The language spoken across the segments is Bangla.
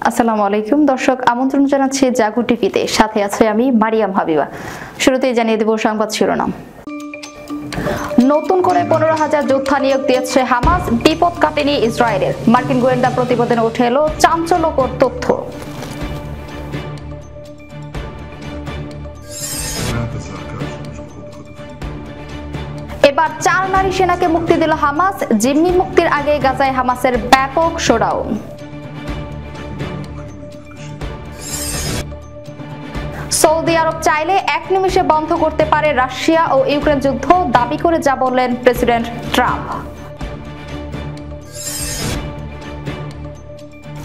আসসালামু আলাইকুম দর্শক, আমন্ত্রণ জানাচ্ছি জাগো টিভিতে। সাথে আছে আমি মারিয়াম হাবিবা। শুরুতেই জানিয়ে দেব সংবাদ শিরোনাম। নতুন করে 15,000 যোদ্ধা নিয়োগ দিয়েছে হামাস, বিপদ কাটেনি ইসরায়েলের। মার্কিন গোয়েন্দা প্রতিবেদনে উঠে এলো চাঞ্চল্যকর তথ্য। এবার 4 নারী সেনাকে মুক্তি দিল হামাস। জিম্মি মুক্তির আগে গাজায় হামাসের ব্যাপক শোডাউন। সৌদি আরব চাইলে 1 নিমিষে বন্ধ করতে পারে রাশিয়া ও ইউক্রেন যুদ্ধ, দাবি করে যা বললেন প্রেসিডেন্ট ট্রাম্প।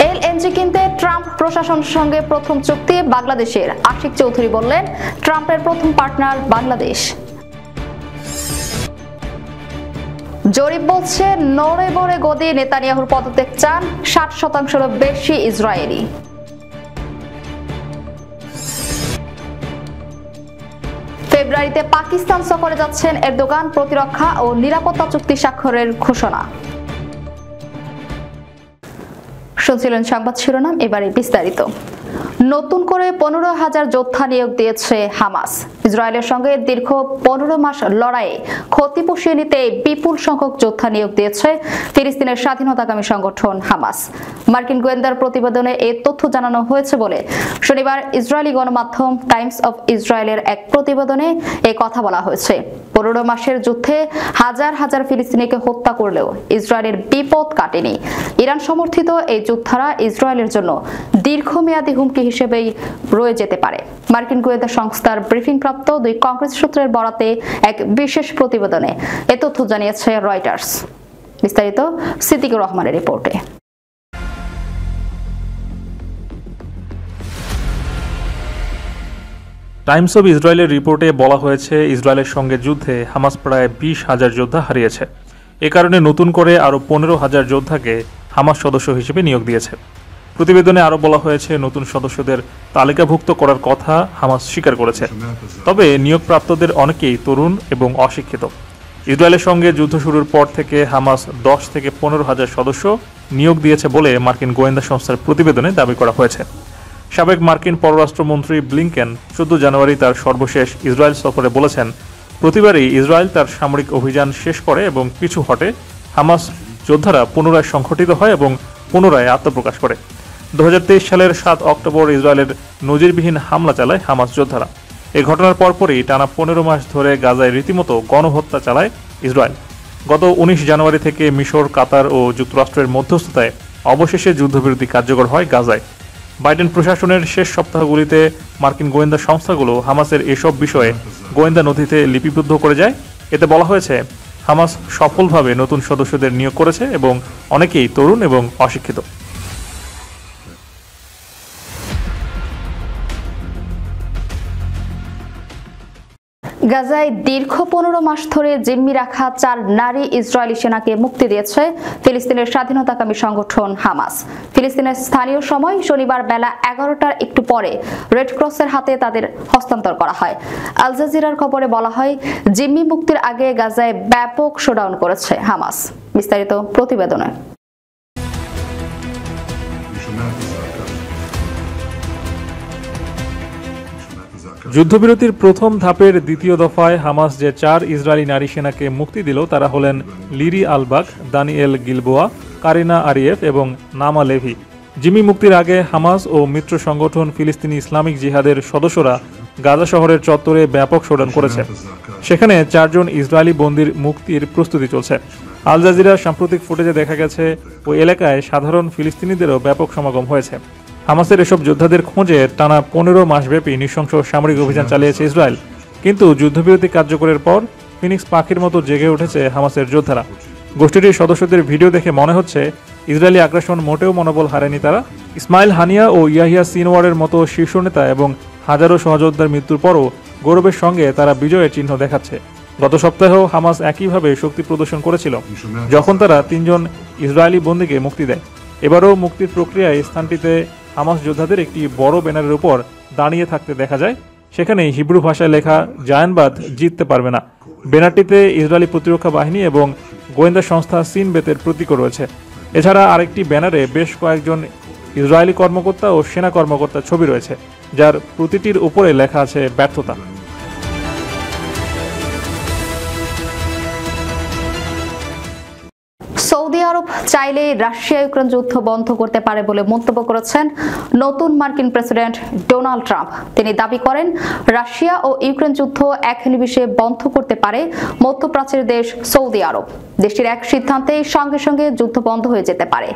এলএনজি কিনতে ট্রাম্প প্রশাসনের সঙ্গে প্রথম চুক্তি বাংলাদেশের। আশিক চৌধুরী বললেন, ট্রাম্পের প্রথম পার্টনার বাংলাদেশ। জরিপ বলছে নড়ে বড়ে গদি নেতানিয়াহুর পদত্যাগ চান 60%-এরও বেশি ইসরায়েলি। ফেব্রুয়ারিতে পাকিস্তান সফরে যাচ্ছেন এরদোগান, প্রতিরক্ষা ও নিরাপত্তা চুক্তি স্বাক্ষরের ঘোষণা। শুনছিলেন সংবাদ শিরোনাম, এবারে বিস্তারিত। নতুন করে 15,000 যোদ্ধা নিয়োগ দিয়েছে হামাস। ইসরায়েলের সঙ্গে দীর্ঘ 15 মাস লড়াইয়ে ক্ষতি পুষিয়ে নিতে বিপুল সংখ্যক যোদ্ধা নিয়োগ দিয়েছে ফিলিস্তিনের স্বাধীনতাকামী সংগঠন হামাস। মার্কিন গোয়েন্দার প্রতিবেদনে এই তথ্য জানানো হয়েছে বলে শনিবার ইসরায়েলি গণমাধ্যম টাইমস অফ ইসরায়েলের এক প্রতিবেদনে এই কথা বলা হয়েছে। 15 মাসের যুদ্ধে হাজার হাজার ফিলিস্তিনিকে হত্যা করলেও ইসরায়েলের বিপদ কাটেনি। ইরান সমর্থিত এই যোদ্ধারা ইসরায়েলের জন্য দীর্ঘমেয়াদী হুমকি হিসেবেই রয়ে যেতে পারে। মার্কিন গোয়েন্দা সংস্থার ব্রিফিংপ্রাপ্ত 2 কংগ্রেস সূত্রের বরাতে এক বিশেষ প্রতিবেদনে এ তথ্য জানিয়েছে রয়টার্স। বিস্তারিত সিদ্দিকুর রহমানের রিপোর্টে। টাইমস অব ইসরায়েলের রিপোর্টে বলা হয়েছে, ইসরায়েলের সঙ্গে যুদ্ধে হামাস প্রায় 20,000 যোদ্ধা হারিয়েছে। এ কারণে নতুন করে আরও 15,000 যোদ্ধাকে হামাস সদস্য হিসেবে নিয়োগ দিয়েছে। প্রতিবেদনে আরও বলা হয়েছে, নতুন সদস্যদের তালিকাভুক্ত করার কথা হামাস স্বীকার করেছে। তবে নিয়োগপ্রাপ্তদের অনেকেই তরুণ এবং অশিক্ষিত। ইসরায়েলের সঙ্গে যুদ্ধ শুরুর পর থেকে হামাস 10 থেকে 15,000 সদস্য নিয়োগ দিয়েছে বলে মার্কিন গোয়েন্দা সংস্থার প্রতিবেদনে দাবি করা হয়েছে। সাবেক মার্কিন পররাষ্ট্রমন্ত্রী ব্লিংকেন 14 জানুয়ারি তার সর্বশেষ ইসরায়েল সফরে বলেছেন, প্রতিবারই ইসরায়েল তার সামরিক অভিযান শেষ করে এবং পিছু হটে, হামাস যোদ্ধারা পুনরায় সংগঠিত হয় এবং পুনরায় আত্মপ্রকাশ করে। 2023 সালের 7 অক্টোবর ইসরায়েলের নজিরবিহীন হামলা চালায় হামাস যোদ্ধারা। এই ঘটনার পরপরই টানা 15 মাস ধরে গাজায় রীতিমতো গণহত্যা চালায় ইসরায়েল। গত 19 জানুয়ারি থেকে মিশর, কাতার ও যুক্তরাষ্ট্রের মধ্যস্থতায় অবশেষে যুদ্ধবিরতি কার্যকর হয় গাজায়। বাইডেন প্রশাসনের শেষ সপ্তাহগুলিতে মার্কিন গোয়েন্দা সংস্থাগুলো হামাসের এসব বিষয়ে গোয়েন্দা নথিতে লিপিবদ্ধ করে যায়। এতে বলা হয়েছে, হামাস সফলভাবে নতুন সদস্যদের নিয়োগ করেছে এবং অনেকেই তরুণ এবং অশিক্ষিত। গাজায় দীর্ঘ 15 মাস ধরে জিম্মি রাখা 4 নারী ইসরায়েলি সেনাকে মুক্তি দিয়েছে ফিলিস্তিনের স্বাধীনতাকামী সংগঠন হামাস। ফিলিস্তিনের স্থানীয় সময় শনিবার বেলা 11টার একটু পরে রেড ক্রসের হাতে তাদের হস্তান্তর করা হয়। আল জাজিরার খবরে বলা হয়, জিম্মি মুক্তির আগে গাজায় ব্যাপক শোডাউন করেছে হামাস। বিস্তারিত প্রতিবেদনে। যুদ্ধবিরতির প্রথম ধাপের দ্বিতীয় দফায় হামাস যে 4 ইসরায়েলি নারী সেনাকে মুক্তি দিল তারা হলেন লিরি আলবাক, দানিয়েল গিলবোয়া, কারিনা আরিয়েফ এবং নামা লেভি। জিম্মি মুক্তির আগে হামাস ও মিত্র সংগঠন ফিলিস্তিনি ইসলামিক জিহাদের সদস্যরা গাজা শহরের চত্বরে ব্যাপক শোডাউন করেছে। সেখানে 4 জন ইসরায়েলি বন্দীর মুক্তির প্রস্তুতি চলছে। আল জাজিরার সাম্প্রতিক ফুটেজে দেখা গেছে, ওই এলাকায় সাধারণ ফিলিস্তিনিদেরও ব্যাপক সমাগম হয়েছে। হামাসের এসব যোদ্ধাদের খোঁজে টানা 15 মাসব্যাপী নৃশংস সামরিক অভিযান চালিয়েছে ইসরায়েল। কিন্তু যুদ্ধবিরতি কার্যকরের পর ফিনিক্স পাখির মতো জেগে উঠেছে হামাসের যোদ্ধারা। গোষ্ঠীটির সদস্যদের ভিডিও দেখে মনে হচ্ছে, ইসরায়েলি আগ্রাসন মোটেও মনোবল হারায়নি তারা। ইসমাইল হানিয়া ও ইয়াহিয়া সিনওয়ারের মতো শীর্ষ নেতা এবং হাজারো সহযোদ্ধার মৃত্যুর পরও গৌরবের সঙ্গে তারা বিজয়ের চিহ্ন দেখাচ্ছে। গত সপ্তাহেও হামাস একইভাবে শক্তি প্রদর্শন করেছিল যখন তারা 3 জন ইসরায়েলি বন্দীকে মুক্তি দেয়। এবারও মুক্তির প্রক্রিয়ায় স্থানটিতে হামাস যোদ্ধাদের একটি বড় ব্যানারের উপর দাঁড়িয়ে থাকতে দেখা যায়। সেখানে হিব্রু ভাষায় লেখা জায়ানবাদ জিততে পারবে না। ব্যানারটিতে ইসরায়েলি প্রতিরক্ষা বাহিনী এবং গোয়েন্দা সংস্থা সিন বেতের প্রতীকও রয়েছে। এছাড়া আরেকটি ব্যানারে বেশ কয়েকজন ইসরায়েলি কর্মকর্তা ও সেনা কর্মকর্তার ছবি রয়েছে, যার প্রতিটির উপরে লেখা আছে ব্যর্থতা। সৌদি আরব চাইলে রাশিয়া ইউক্রেন যুদ্ধ বন্ধ করতে পারে বলে মন্তব্য করেছেন নতুন মার্কিন প্রেসিডেন্ট ডোনাল্ড ট্রাম্প। তিনি দাবি করেন, রাশিয়া ও ইউক্রেন যুদ্ধ এক নিমিষে বন্ধ করতে পারে মধ্যপ্রাচ্যের দেশ সৌদি আরব। দেশটির এক সিদ্ধান্তে সঙ্গে সঙ্গে যুদ্ধ বন্ধ হয়ে যেতে পারে।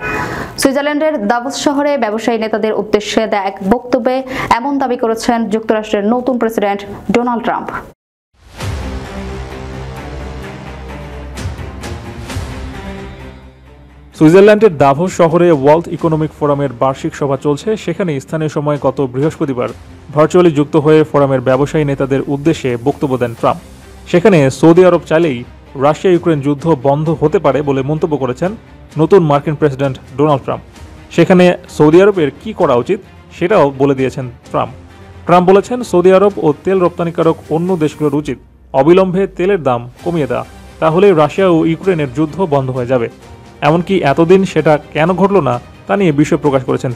সুইজারল্যান্ডের দাভোস শহরে ব্যবসায়ী নেতাদের উদ্দেশ্যে দেয়া এক বক্তব্যে এমন দাবি করেছেন যুক্তরাষ্ট্রের নতুন প্রেসিডেন্ট ডোনাল্ড ট্রাম্প। সুইজারল্যান্ডের দাভোস শহরে ওয়ার্ল্ড ইকোনমিক ফোরামের বার্ষিক সভা চলছে। সেখানে স্থানীয় সময় গত বৃহস্পতিবার ভার্চুয়ালি যুক্ত হয়ে ফোরামের ব্যবসায়ী নেতাদের উদ্দেশ্যে বক্তব্য দেন ট্রাম্প। সেখানে সৌদি আরব চাইলেই রাশিয়া ইউক্রেন যুদ্ধ বন্ধ হতে পারে বলে মন্তব্য করেছেন নতুন মার্কিন প্রেসিডেন্ট ডোনাল্ড ট্রাম্প। সেখানে সৌদি আরবের কি করা উচিত সেটাও বলে দিয়েছেন ট্রাম্প। ট্রাম্প বলেছেন, সৌদি আরব ও তেল রপ্তানিকারক অন্য দেশগুলোর উচিত অবিলম্বে তেলের দাম কমিয়ে দেওয়া, তাহলে রাশিয়া ও ইউক্রেনের যুদ্ধ বন্ধ হয়ে যাবে। এমনকি এতদিন সেটা কেন ঘটল না তা নিয়ে বিস্ময় প্রকাশ করেছেন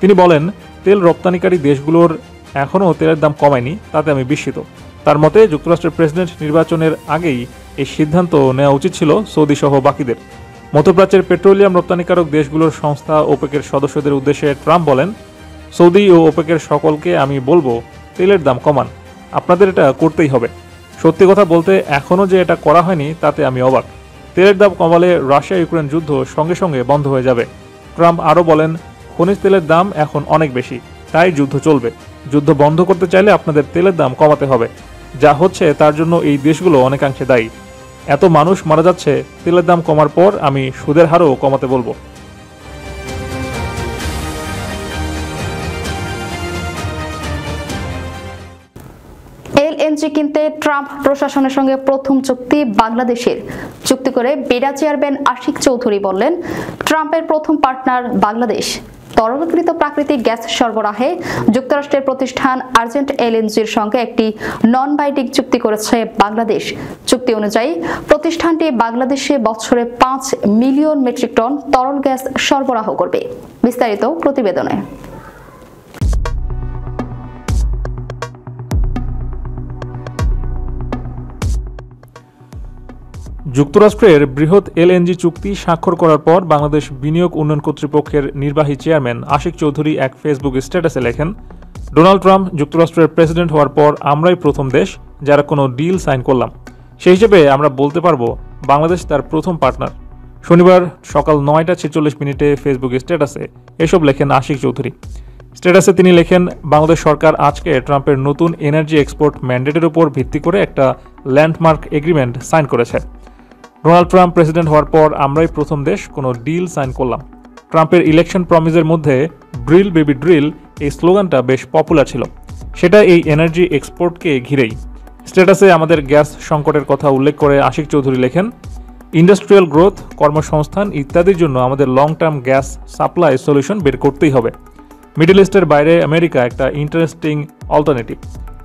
তিনি বলেন, তেল রপ্তানিকারী দেশগুলোর এখনও তেলের দাম কমায়নি, তাতে আমি বিস্মিত। তার মতে যুক্তরাষ্ট্রের প্রেসিডেন্ট নির্বাচনের আগেই এই সিদ্ধান্ত নেওয়া উচিত ছিল সৌদি সহ বাকিদের। মধ্যপ্রাচ্যের পেট্রোলিয়াম রপ্তানিকারক দেশগুলোর সংস্থা ওপেকের সদস্যদের উদ্দেশ্যে ট্রাম্প বলেন, সৌদি ও ওপেকের সকলকে আমি বলবো, তেলের দাম কমান, আপনাদের এটা করতেই হবে। সত্যি কথা বলতে এখনও যে এটা করা হয়নি তাতে আমি অবাক। তেলের দাম কমালে রাশিয়া ইউক্রেন যুদ্ধ সঙ্গে সঙ্গে বন্ধ হয়ে যাবে। ট্রাম্প আরও বলেন, খনিজ তেলের দাম এখন অনেক বেশি, তাই যুদ্ধ চলবে। যুদ্ধ বন্ধ করতে চাইলে আপনাদের তেলের দাম কমাতে হবে। যা হচ্ছে তার জন্য এই দেশগুলো অনেকাংশে দায়ী। এত মানুষ মারা যাচ্ছে, তেলের দাম কমার পর আমি সুদের হারও কমাতে বলবো। এলএনজি কিনতে ট্রাম্প প্রশাসনের সঙ্গে প্রথম চুক্তি বাংলাদেশের। চুক্তি করে বেডা চেয়ারম্যান আশিক চৌধুরী বললেন, ট্রাম্পের প্রথম পার্টনার বাংলাদেশ। তরলীকৃত প্রাকৃতিক গ্যাস সরবরাহে যুক্তরাষ্ট্রের প্রতিষ্ঠান আর্জেন্ট এলএনজির সঙ্গে একটি নন বাইন্ডিং চুক্তি করেছে বাংলাদেশ। চুক্তি অনুযায়ী প্রতিষ্ঠানটি বাংলাদেশে বছরে 5 মিলিয়ন মেট্রিক টন তরল গ্যাস সরবরাহ করবে। বিস্তারিত প্রতিবেদনে। যুক্তরাষ্ট্রের বৃহৎ এলএনজি চুক্তি স্বাক্ষর করার পর বাংলাদেশ বিনিয়োগ উন্নয়ন কর্তৃপক্ষের নির্বাহী চেয়ারম্যান আশিক চৌধুরী এক ফেসবুক স্ট্যাটাসে লেখেন, ডোনাল্ড ট্রাম্প যুক্তরাষ্ট্রের প্রেসিডেন্ট হওয়ার পর আমরাই প্রথম দেশ যারা কোনো ডিল সাইন করলাম। সেই হিসেবে আমরা বলতে পারবো বাংলাদেশ তার প্রথম পার্টনার। শনিবার সকাল 9:46 ফেসবুক স্ট্যাটাসে এসব লেখেন আশিক চৌধুরী। স্ট্যাটাসে তিনি লেখেন, বাংলাদেশ সরকার আজকে ট্রাম্পের নতুন এনার্জি এক্সপোর্ট ম্যান্ডেটের উপর ভিত্তি করে একটা ল্যান্ডমার্ক এগ্রিমেন্ট সাইন করেছে। ডোনাল্ড ট্রাম্প প্রেসিডেন্ট হওয়ার পর আমরাই প্রথম দেশ কোনো ডিল সাইন করলাম। ট্রাম্পের ইলেকশন প্রমিসের মধ্যে ড্রিল বেবি ড্রিল এই স্লোগানটা বেশ পপুলার ছিল, সেটা এই এনার্জি এক্সপোর্টকে ঘিরেই। স্ট্যাটাসে আমাদের গ্যাস সংকটের কথা উল্লেখ করে আশিক চৌধুরী লেখেন, ইন্ডাস্ট্রিয়াল গ্রোথ, কর্মসংস্থান ইত্যাদির জন্য আমাদের long term gas supply solution বের করতেই হবে। মিডল ইস্টের বাইরে আমেরিকা একটা ইন্টারেস্টিং অল্টারনেটিভ।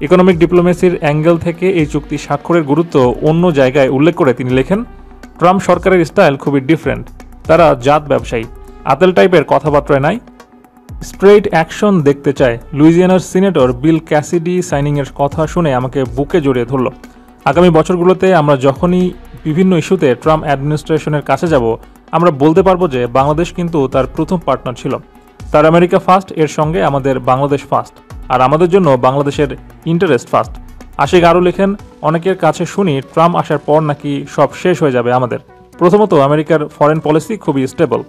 ইকোনমিক ডিপ্লোমেসির অ্যাঙ্গেল থেকে এই চুক্তি স্বাক্ষরের গুরুত্ব অন্য জায়গায় উল্লেখ করে তিনি লেখেন, ট্রাম্প সরকারের স্টাইল খুবই ডিফারেন্ট। তারা জাত ব্যবসায়ী, আতেল টাইপের কথাবার্তায় নাই, স্ট্রেইট অ্যাকশন দেখতে চায়। লুইজিয়ানার সিনেটর বিল ক্যাসিডি সাইনিংয়ের কথা শুনে আমাকে বুকে জড়িয়ে ধরল। আগামী বছরগুলোতে আমরা যখনই বিভিন্ন ইস্যুতে ট্রাম্প অ্যাডমিনিস্ট্রেশনের কাছে যাব, আমরা বলতে পারবো যে বাংলাদেশ কিন্তু তার প্রথম পার্টনার ছিল। তার আমেরিকা ফার্স্ট, এর সঙ্গে আমাদের বাংলাদেশ ফার্স্ট, আর আমাদের জন্য বাংলাদেশের ইন্টারেস্ট ফার্স্ট। আশিক আরও লেখেন, অনেকের কাছে শুনি ট্রাম্প আসার পর নাকি সব শেষ হয়ে যাবে আমাদের। প্রথমত, আমেরিকার ফরেন পলিসি খুবই স্টেবল,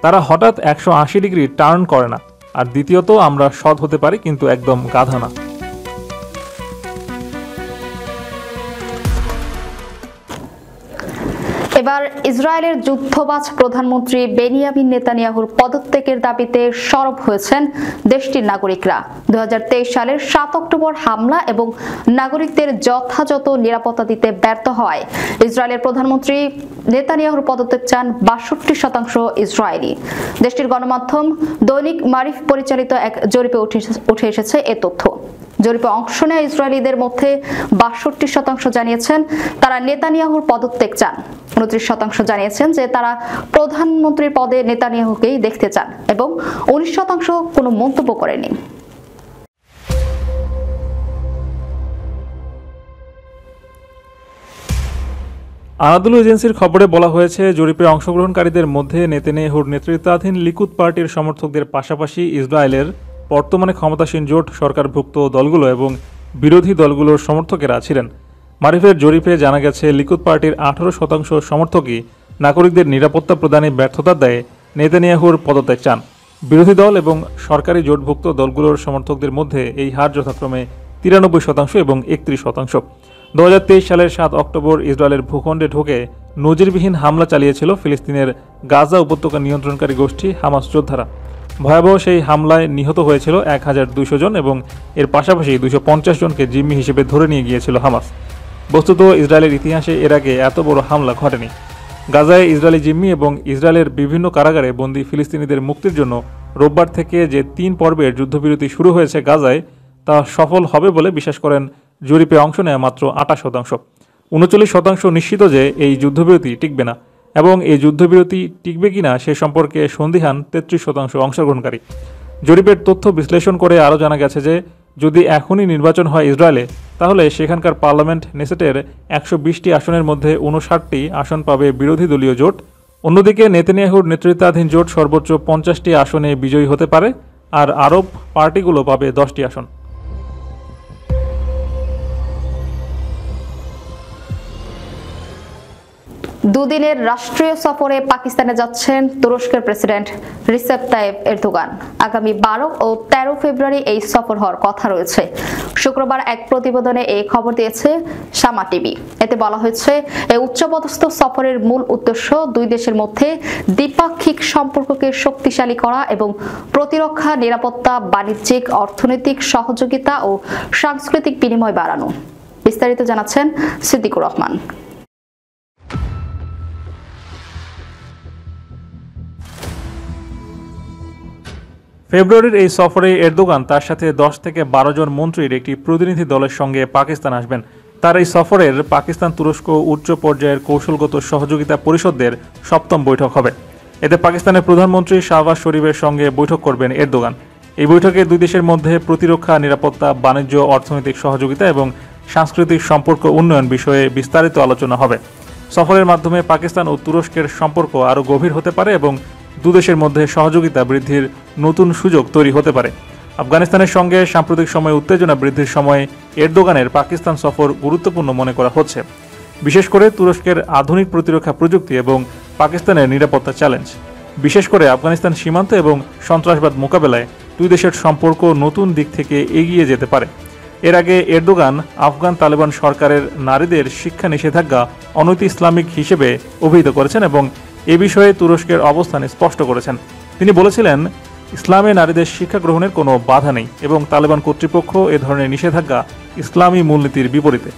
তারা হঠাৎ 180 ডিগ্রি টার্ন করে না। আর দ্বিতীয়ত, আমরা সৎ হতে পারি কিন্তু একদম গাধা না। এবার ইসরায়েলের যুদ্ধবাজ প্রধানমন্ত্রী বেনিয়ামিন নেতানিয়াহুর পদত্যাগের দাবিতে সরব হয়েছেন দেশটির নাগরিকরা। 2023 সালের 7 অক্টোবর হামলা এবং নাগরিকদের যথাযথ নিরাপত্তা দিতে ব্যর্থ হয় ইসরায়েলের প্রধানমন্ত্রী নেতানিয়াহুর পদত্যাগ চান 62% ইসরায়েলি। দেশটির গণমাধ্যম দৈনিক মারিফ পরিচালিত এক জরিপে উঠে এসেছে এ তথ্য। জরিপে অংশ নেওয়া ইসরায়েলিদের মধ্যে 62% জানিয়েছেন তারা নেতানিয়াহুর পদত্যাগ চান। 29% জানিয়েছেন যে তারা প্রধানমন্ত্রীর পদে নেতানিয়াহুকেই দেখতে চান এবং 19% কোনো মন্তব্য করেনি। আনাদুলু এজেন্সির খবরে বলা হয়েছে, জরিপে অংশগ্রহণকারীদের মধ্যে নেতানিয়াহুর নেতৃত্বাধীন লিকুদ পার্টির সমর্থকদের পাশাপাশি ইসরায়েলের বর্তমানে ক্ষমতাসীন জোট সরকারভুক্ত দলগুলো এবং বিরোধী দলগুলোর সমর্থকেরা ছিলেন। মারিফের জরিপে জানা গেছে, লিকুদ পার্টির 18% সমর্থকই নাগরিকদের নিরাপত্তা প্রদানে ব্যর্থতার দায়ে নেতানিয়াহুর পদত্যাগ চান। বিরোধী দল এবং সরকারি জোটভুক্ত দলগুলোর সমর্থকদের মধ্যে এই হার যথাক্রমে 93% এবং 31%। 2023 সালের 7 অক্টোবর ইসরায়েলের ভূখণ্ডে ঢুকে নজিরবিহীন হামলা চালিয়েছিল ফিলিস্তিনের গাজা উপত্যকা নিয়ন্ত্রণকারী গোষ্ঠী হামাস যোদ্ধারা। ভয়াবহ সেই হামলায় নিহত হয়েছিল 1200 জন এবং এর পাশাপাশি 250 জনকে জিম্মি হিসেবে ধরে নিয়ে গিয়েছিল হামাস। বস্তুত ইসরায়েলের ইতিহাসে এর আগে এত বড় হামলা ঘটেনি। গাজায় ইসরায়েলি জিম্মি এবং ইসরায়েলের বিভিন্ন কারাগারে বন্দী ফিলিস্তিনিদের মুক্তির জন্য রোববার থেকে যে 3 পর্বের যুদ্ধবিরতি শুরু হয়েছে গাজায়, তা সফল হবে বলে বিশ্বাস করেন জরিপে অংশ নেয় মাত্র 28%। 39% নিশ্চিত যে এই যুদ্ধবিরতি টিকবে না এবং এই যুদ্ধবিরতি টিকবে কিনা সে সম্পর্কে সন্দিহান 33% অংশগ্রহণকারী। জরিপের তথ্য বিশ্লেষণ করে আরও জানা গেছে যে যদি এখনই নির্বাচন হয় ইসরায়েলে, তাহলে সেখানকার পার্লামেন্ট নেসেটের 120টি আসনের মধ্যে 59টি আসন পাবে বিরোধী দলীয় জোট। অন্যদিকে নেতানিয়াহুর নেতৃত্বাধীন জোট সর্বোচ্চ 50টি আসনে বিজয়ী হতে পারে, আর আরব পার্টিগুলো পাবে 10টি আসন। দুদিনের রাষ্ট্রীয় সফরে পাকিস্তানে যাচ্ছেন তুরস্কের প্রেসিডেন্ট রিসেপ তাইয়েপ এরদোগান। আগামী 12 ও 13 ফেব্রুয়ারি এই সফর হওয়ার কথা রয়েছে। শুক্রবার এক প্রতিবেদনে এই খবর দিয়েছে শামা টিভি। এতে বলা হয়েছে, এই উচ্চপদস্থ সফরের মূল উদ্দেশ্য দুই দেশের মধ্যে দ্বিপাক্ষিক সম্পর্ককে শক্তিশালী করা এবং প্রতিরক্ষা, নিরাপত্তা, বাণিজ্যিক, অর্থনৈতিক সহযোগিতা ও সাংস্কৃতিক বিনিময় বাড়ানো। বিস্তারিত জানাচ্ছেন সিদ্দিকুর রহমান। ফেব্রুয়ারির এই সফরে এরদোগান তার সাথে 10 থেকে 12 জন মন্ত্রীর একটি প্রতিনিধি দলের সঙ্গে পাকিস্তান আসবেন। তার এই সফরের পাকিস্তান তুরস্ক উচ্চ পর্যায়ের কৌশলগত সহযোগিতা পরিষদের 7ম বৈঠক হবে। এতে পাকিস্তানের প্রধানমন্ত্রী শাহবাজ শরীফের সঙ্গে বৈঠক করবেন এরদোগান। এই বৈঠকে দুই দেশের মধ্যে প্রতিরক্ষা, নিরাপত্তা, বাণিজ্য, অর্থনৈতিক সহযোগিতা এবং সাংস্কৃতিক সম্পর্ক উন্নয়ন বিষয়ে বিস্তারিত আলোচনা হবে। সফরের মাধ্যমে পাকিস্তান ও তুরস্কের সম্পর্ক আরও গভীর হতে পারে এবং দুদেশের মধ্যে সহযোগিতা বৃদ্ধির নতুন সুযোগ তৈরি হতে পারে। আফগানিস্তানের সঙ্গে সাম্প্রতিক সময়ে উত্তেজনা বৃদ্ধির সময় এরদোগানের পাকিস্তান সফর গুরুত্বপূর্ণ মনে করা হচ্ছে, বিশেষ করে তুরস্কের আধুনিক প্রতিরক্ষা প্রযুক্তি এবং পাকিস্তানের নিরাপত্তা চ্যালেঞ্জ। বিশেষ করে আফগানিস্তান সীমান্ত এবং সন্ত্রাসবাদ মোকাবেলায় দুই দেশের সম্পর্ক নতুন দিক থেকে এগিয়ে যেতে পারে। এর আগে এরদোগান আফগান তালেবান সরকারের নারীদের শিক্ষা নিষেধাজ্ঞা অনৈতিক ইসলামিক হিসেবে অভিহিত করেছেন এবং এ বিষয়ে তুরস্কের অবস্থান স্পষ্ট করেছেন। তিনি বলেছিলেন, ইসলামে নারীদের শিক্ষা গ্রহণের কোনো বাধা নেই এবং তালেবান কর্তৃপক্ষ এ ধরনের নিষেধাজ্ঞা ইসলামী মূলনীতির বিপরীতে।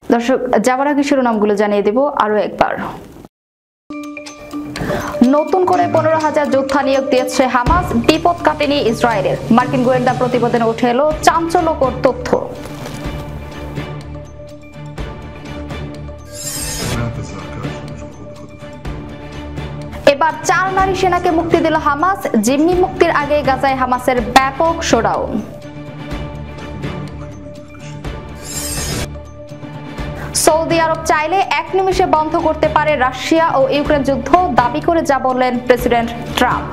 দর্শক, যাবার আগে শিরোনামগুলো জানিয়ে দেব আরো একবার। নতুন করে 15,000 যোদ্ধা নিয়োগ দিয়েছে হামাস, বিপদ কাটেনি ইসরায়েলের। মার্কিন গোয়েন্দা প্রতিবেদনে উঠে এলো চাঞ্চল্যকর তথ্য। এবার 4 নারী সেনাকে মুক্তি দিল হামাস। জিম্মি মুক্তির আগে গাজায় হামাসের ব্যাপক শোডাউন। সৌদি আরব চাইলে 1 নিমিষে বন্ধ করতে পারে রাশিয়া ও ইউক্রেন যুদ্ধ, দাবি করে যা বললেন প্রেসিডেন্ট ট্রাম্প।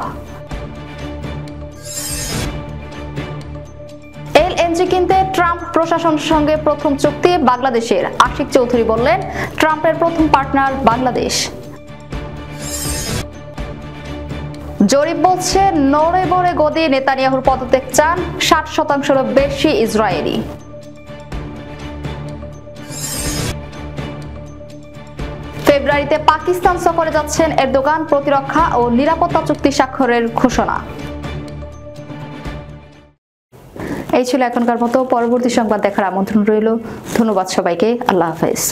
এলএনজি কিনতে ট্রাম্প প্রশাসনের সঙ্গে প্রথম চুক্তি বাংলাদেশের। আশিক চৌধুরী বললেন, ট্রাম্পের প্রথম পার্টনার বাংলাদেশ। জরিপ বলছে, নড়ে বড়ে গদি নেতানিয়াহুর পদত্যাগ চান 60%-এরও বেশি ইসরায়েলি। ফেব্রুয়ারিতে পাকিস্তান সফরে যাচ্ছেন এরদোগান, প্রতিরক্ষা ও নিরাপত্তা চুক্তি স্বাক্ষরের ঘোষণা। এই ছিল এখনকার মতো। পরবর্তী সংবাদ দেখার আমন্ত্রণ রইল। ধন্যবাদ সবাইকে। আল্লাহ হাফেজ।